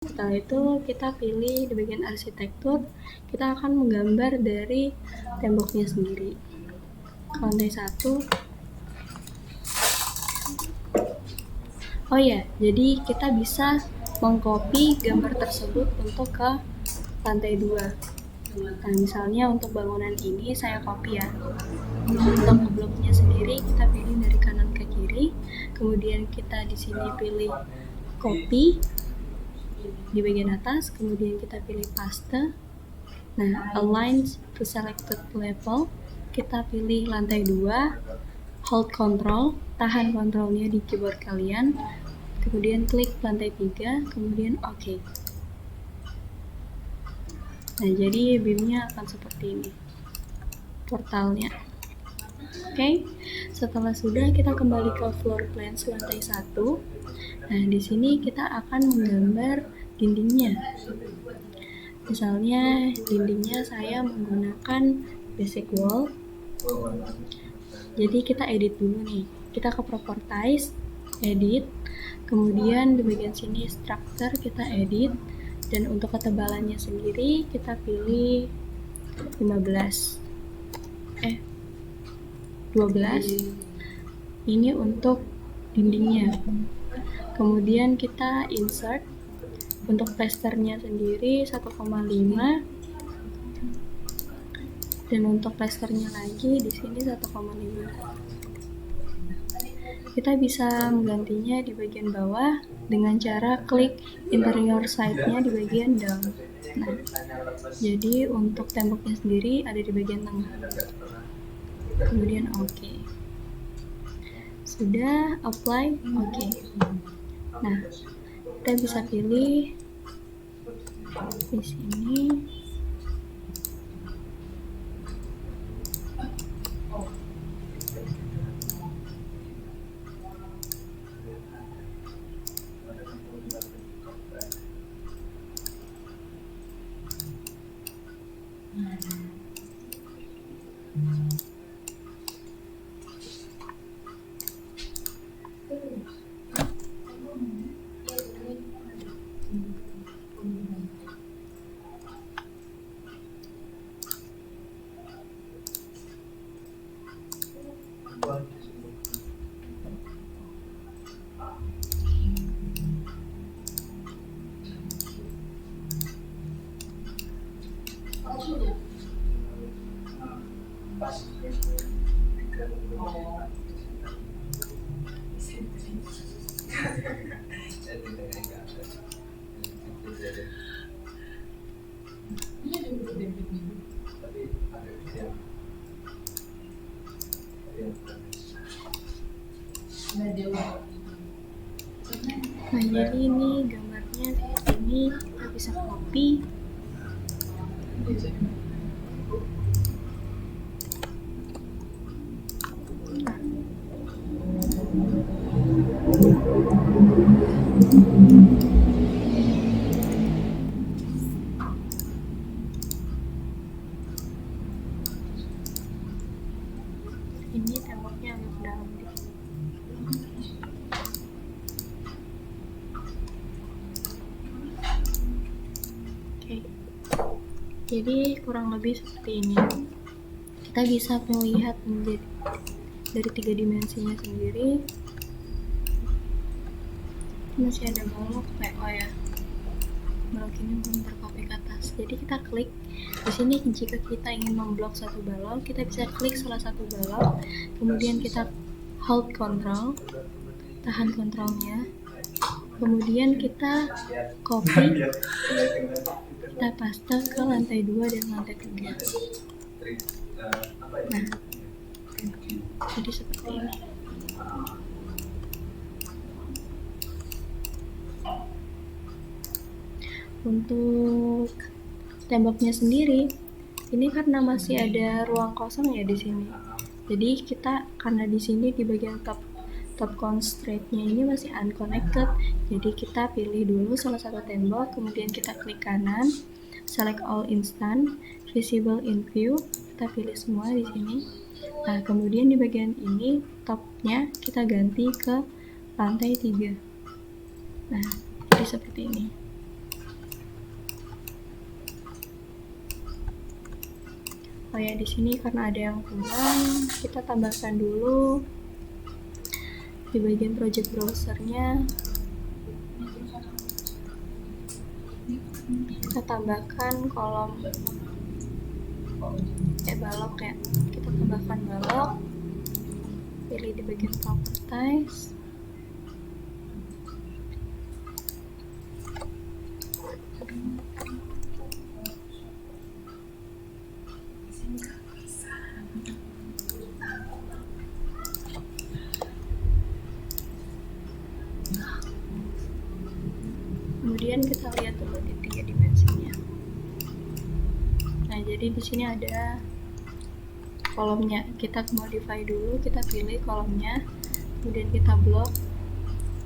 Setelah itu kita pilih di bagian arsitektur, kita akan menggambar dari temboknya sendiri. Ke lantai 1. Oh ya, jadi kita bisa mengcopy gambar tersebut untuk ke lantai 2. Nah, misalnya untuk bangunan ini saya copy ya. Untuk bloknya sendiri kita pilih dari kanan ke kiri, kemudian kita di sini pilih copy di bagian atas, kemudian kita pilih paste. Nah, align to selected level, kita pilih lantai 2, hold control, tahan kontrolnya di keyboard kalian, kemudian klik lantai 3, kemudian OK. Nah, jadi BIM-nya akan seperti ini portalnya. Oke, setelah sudah kita kembali ke floor plan lantai 1. Nah, di sini kita akan menggambar dindingnya. Misalnya dindingnya saya menggunakan basic wall. Jadi kita edit dulu nih. Kita ke properties, edit. Kemudian di bagian sini structure kita edit. Dan untuk ketebalannya sendiri kita pilih 12. Ini untuk dindingnya. Kemudian kita insert. Untuk plasternya sendiri 1,5. Dan untuk plasternya lagi di sini 1,5. Kita bisa menggantinya di bagian bawah dengan cara klik interior side-nya di bagian down. Nah, jadi untuk temboknya sendiri ada di bagian tengah. Kemudian OK. Sudah apply, OK. Nah, kita bisa pilih di sini. Nah, jadi ini gambarnya ini kita bisa copy. Ini temboknya agak dalam. Oke. Jadi kurang lebih seperti ini. Kita bisa melihat menjadi dari 3 dimensinya sendiri. Masih ada balok PO ya. Balok ini belum tercopy ke atas. Jadi kita klik di sini. Jika kita ingin memblok satu balok, kita bisa klik salah satu balok, kemudian kita hold control, tahan kontrolnya, kemudian kita copy, kita paste ke lantai 2 dan lantai 3. Nah, jadi seperti ini. Untuk temboknya sendiri, ini karena masih ada ruang kosong ya di sini. Jadi kita karena di sini di bagian top constraint-nya ini masih unconnected. Jadi kita pilih dulu salah satu tembok, kemudian kita klik kanan, select all instant, visible in view, kita pilih semua di sini. Nah, kemudian di bagian ini topnya kita ganti ke lantai 3. Nah, jadi seperti ini. Oh ya, di sini karena ada yang kurang, kita tambahkan dulu di bagian project browsernya. Kita tambahkan kolom balok ya. Kita tambahkan balok. Pilih di bagian properties. Kemudian kita lihat dulu di 3 dimensinya. Nah, jadi di sini ada kolomnya. Kita modify dulu, kita pilih kolomnya, kemudian kita blok,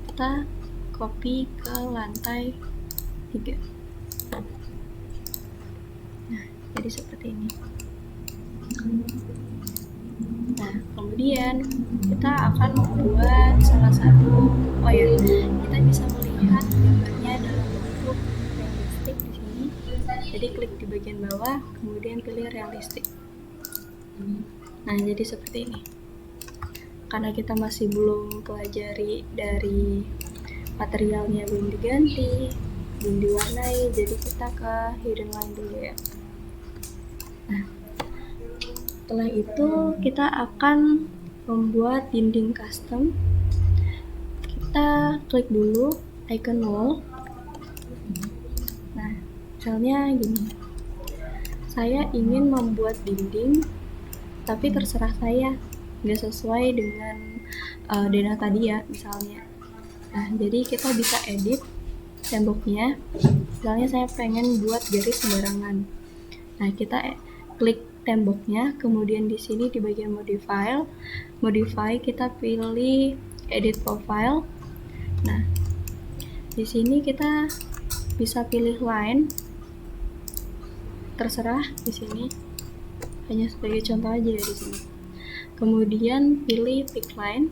kita copy ke lantai 3. Nah, jadi seperti ini. Nah, kemudian kita akan membuat salah satu, kita bisa melihat gambarnya dalam bentuk realistik di sini. Jadi klik di bagian bawah, kemudian pilih realistik. Nah, jadi seperti ini. Karena kita masih belum pelajari dari materialnya, belum diganti, belum diwarnai, jadi kita ke hidden line dulu ya. Nah, setelah itu kita akan membuat dinding custom. Kita klik dulu icon wall. Nah, misalnya gini, saya ingin membuat dinding, tapi terserah saya, nggak sesuai dengan dana tadi ya, misalnya. Nah, jadi kita bisa edit temboknya. Misalnya saya pengen buat garis sembarangan. Nah, kita klik temboknya, kemudian di sini di bagian modify kita pilih edit profile. Nah, di sini kita bisa pilih line, terserah di sini. Hanya sebagai contoh aja ya di sini. Kemudian pilih pick line.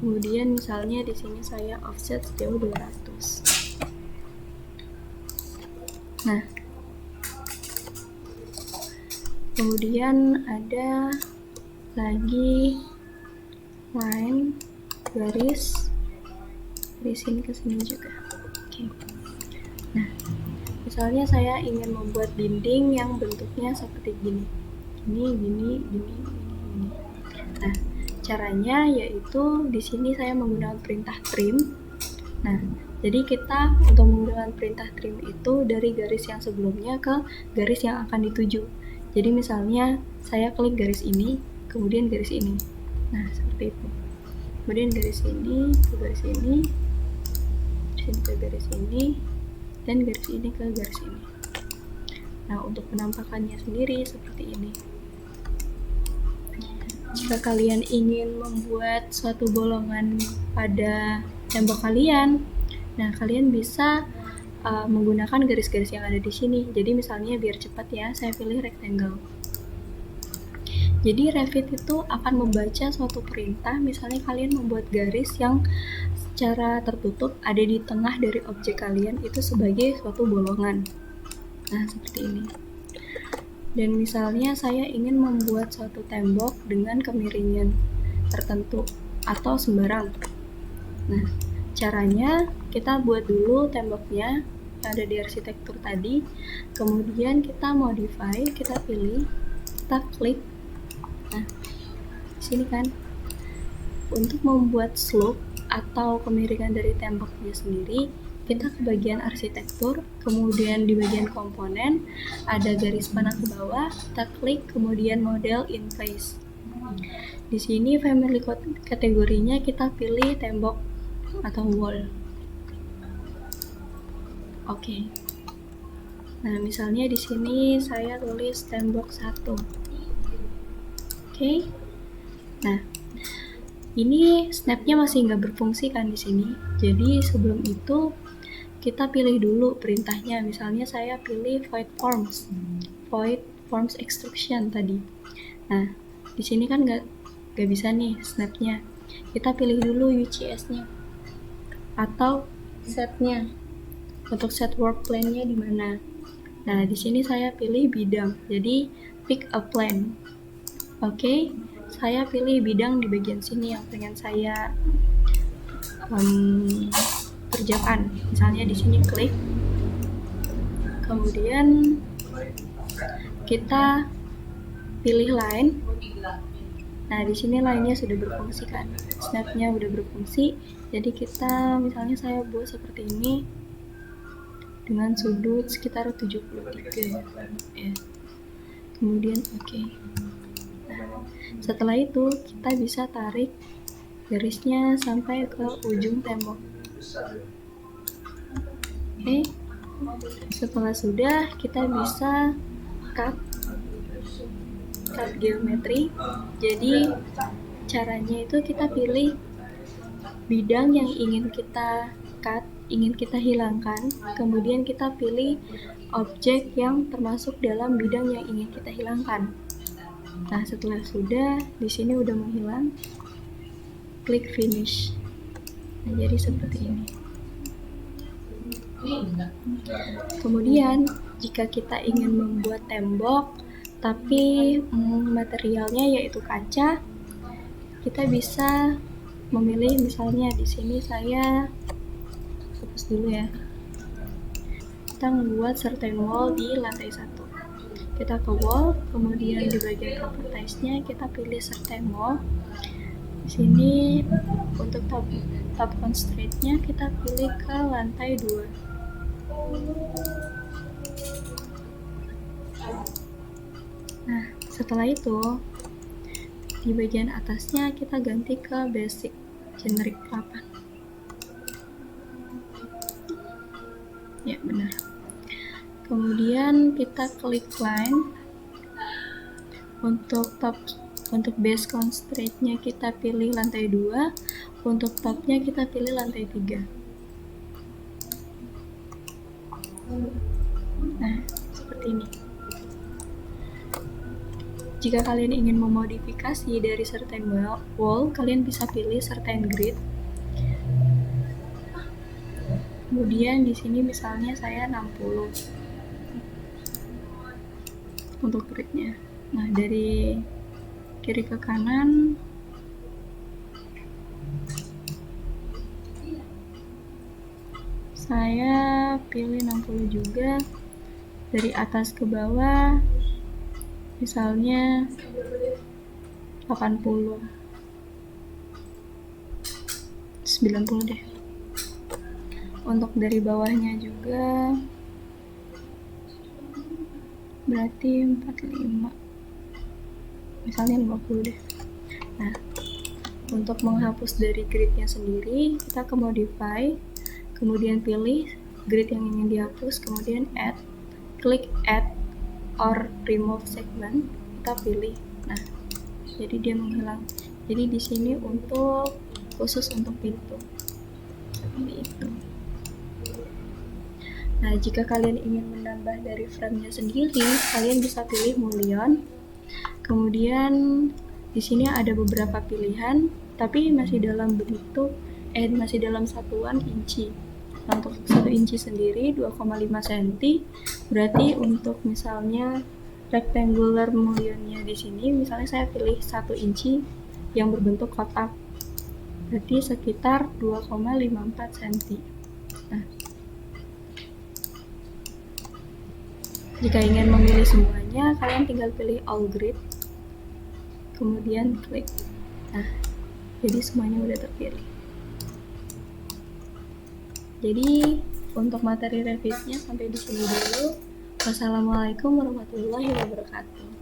Kemudian misalnya di sini saya offset sejauh 200. Nah, kemudian ada lagi line garis dari sini ke sini juga. Oke. Nah, misalnya saya ingin membuat dinding yang bentuknya seperti gini. Gini. Nah, caranya yaitu di sini saya menggunakan perintah trim. Nah, jadi kita untuk menggunakan perintah trim itu dari garis yang sebelumnya ke garis yang akan dituju. Jadi misalnya saya klik garis ini, kemudian garis ini. Nah, seperti itu. Kemudian garis ini ke garis ini, sini ke garis ini, dan garis ini ke garis ini. Nah, untuk penampakannya sendiri seperti ini. Jika kalian ingin membuat suatu bolongan pada tembok kalian, nah kalian bisa menggunakan garis-garis yang ada di sini. Jadi misalnya biar cepat ya, saya pilih rectangle. Jadi Revit itu akan membaca suatu perintah, misalnya kalian membuat garis yang secara tertutup ada di tengah dari objek kalian itu sebagai suatu bolongan. Nah, seperti ini. Dan misalnya saya ingin membuat suatu tembok dengan kemiringan tertentu atau sembarang. Nah, caranya kita buat dulu temboknya yang ada di arsitektur tadi, kemudian kita modify, kita pilih, kita klik. Nah, di sini kan untuk membuat slope atau kemiringan dari temboknya sendiri, kita ke bagian arsitektur, kemudian di bagian komponen ada garis panah ke bawah, kita klik, kemudian model in place. Di sini family kategorinya kita pilih tembok atau wall. Oke. Nah, misalnya di sini saya tulis tembok 1. Oke. Nah, ini snapnya masih nggak berfungsi kan di sini. Jadi sebelum itu kita pilih dulu perintahnya. Misalnya saya pilih void forms extrusion tadi. Nah, di sini kan nggak bisa nih snapnya. Kita pilih dulu UCS-nya atau setnya. Untuk set work plan-nya di mana? Nah, di sini saya pilih bidang. Jadi pick a plan. Oke, saya pilih bidang di bagian sini yang pengen saya kerjakan. Misalnya di sini klik, kemudian kita pilih line. Nah, di sini line-nya sudah berfungsi kan, snap-nya udah berfungsi. Jadi kita, misalnya saya buat seperti ini dengan sudut sekitar 73 ya. Kemudian oke. Nah, setelah itu kita bisa tarik garisnya sampai ke ujung tembok. Oke. Setelah sudah, kita bisa cut geometri. Jadi caranya itu kita pilih bidang yang ingin kita cut, ingin kita hilangkan, kemudian kita pilih objek yang termasuk dalam bidang yang ingin kita hilangkan. Nah, setelah sudah, di sini udah menghilang, klik finish. Nah, jadi seperti ini. Kemudian, jika kita ingin membuat tembok, tapi materialnya yaitu kaca, kita bisa memilih, misalnya di sini saya hapus dulu ya. Kita membuat certain wall di lantai 1. Kita ke wall, kemudian di bagian propertiesnya kita pilih certain wall. Di sini untuk top constraint-nya kita pilih ke lantai 2. Nah, setelah itu di bagian atasnya kita ganti ke basic generic 8. Ya, benar. Kemudian kita klik line. Untuk base constraint-nya kita pilih lantai 2, untuk top-nya kita pilih lantai 3. Nah, seperti ini. Jika kalian ingin memodifikasi dari certain wall, kalian bisa pilih certain grid. Kemudian di sini misalnya saya 60 untuk gridnya. Nah, dari kiri ke kanan saya pilih 60 juga. Dari atas ke bawah misalnya 80, 90 deh. Untuk dari bawahnya juga berarti 45, misalnya 50 deh. Nah, untuk menghapus dari gridnya sendiri, kita ke modify, kemudian pilih grid yang ingin dihapus, kemudian add, klik add or remove segment, kita pilih. Nah, jadi dia menghilang. Jadi di sini khusus untuk pintu, seperti itu. Nah, jika kalian ingin menambah dari frame-nya sendiri, kalian bisa pilih mullion. Kemudian di sini ada beberapa pilihan, tapi masih dalam masih dalam satuan inci. Nah, untuk 1 inci sendiri 2,5 cm. Berarti untuk misalnya rectangular mullionnya di sini, misalnya saya pilih 1 inci yang berbentuk kotak. Berarti sekitar 2,54 cm. Nah, jika ingin memilih semuanya, kalian tinggal pilih all grid, kemudian klik. Nah, jadi semuanya udah terpilih. Jadi untuk materi Revit-nya sampai di sini dulu. Wassalamualaikum warahmatullahi wabarakatuh.